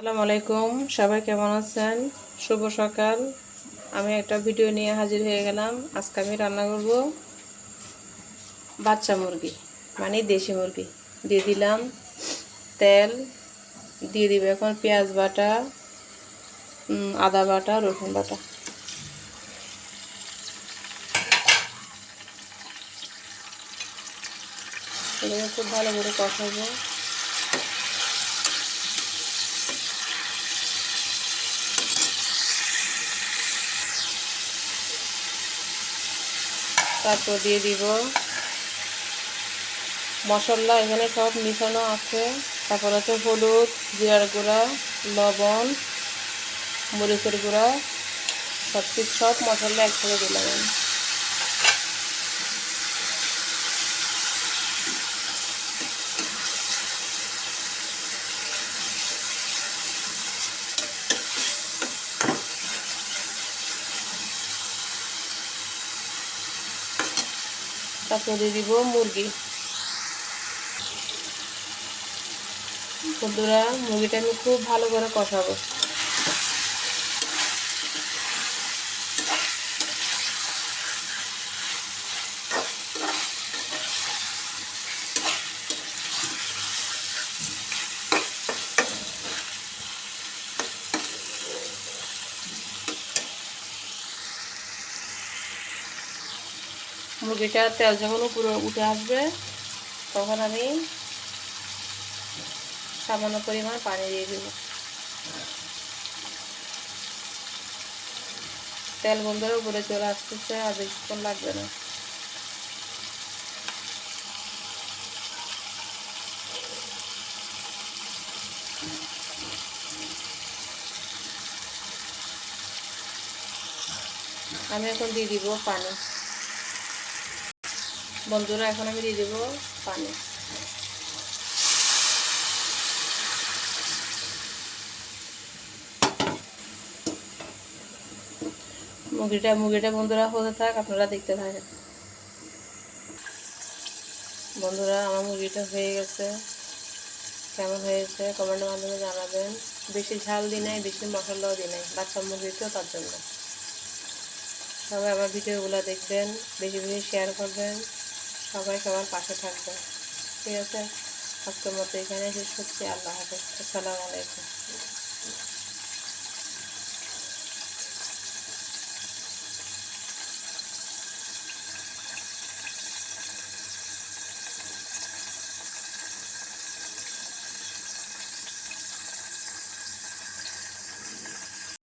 আসসালামু আলাইকুম, সবাই কেমন আছেন? শুভ সকাল। আমি একটা ভিডিও নিয়ে হাজির হয়ে গেলাম। আজকে আমি রান্না করব বাচ্চা মুরগি, মানে দেশি মুরগি। দিয়ে দিলাম তেল, দিয়ে দিব এখন পেঁয়াজ বাটা, আদা বাটা, রসুন বাটা। এটাকে খুব ভালো করে কষাবো। তারপর দিয়ে দিব মশলা, এখানে সব মিশানো আছে। তারপর আছে হলুদ, জিরার গুঁড়া, লবণ, মরিচের গুঁড়া, সব মশলা একসাথে দিলাম আমি। তারপর দিয়ে দিব মুরগি। বন্ধুরা, মুরগিটা আমি খুব ভালো করে কষাবো। মুরগিটার তেল যখন উপরে উঠে আসবে তখন আমি সামান্য পরিমাণ পানি দিয়ে দেব। তেল বন্ধুরা উপরে চলে আসতেছে, আর বেশিক্ষণ লাগবে না। আমি এখন দিয়ে দিব পানি। বন্ধুরা, এখন আমি দিয়ে দিব পানি। মুরগিটা বন্ধুরা হতে থাক, আপনারা দেখতে থাকেন। বন্ধুরা, আমার মুরগিটা হয়ে গেছে। কেমন হয়েছে কমেন্টের মাধ্যমে জানাবেন। বেশি ঝাল দিই নাই, বেশি মশলাও দিই নাই, বাচ্চা মুরগি তো, তার জন্য। সবাই আমার ভিডিওগুলো দেখবেন, বেশি বেশি শেয়ার করবেন, সবাই সবার পাশে থাকবেন। ঠিক আছে, আজকের মতো এখানে শেষ করছি। আল্লাহ হাফেজ, আসসালামু আলাইকুম।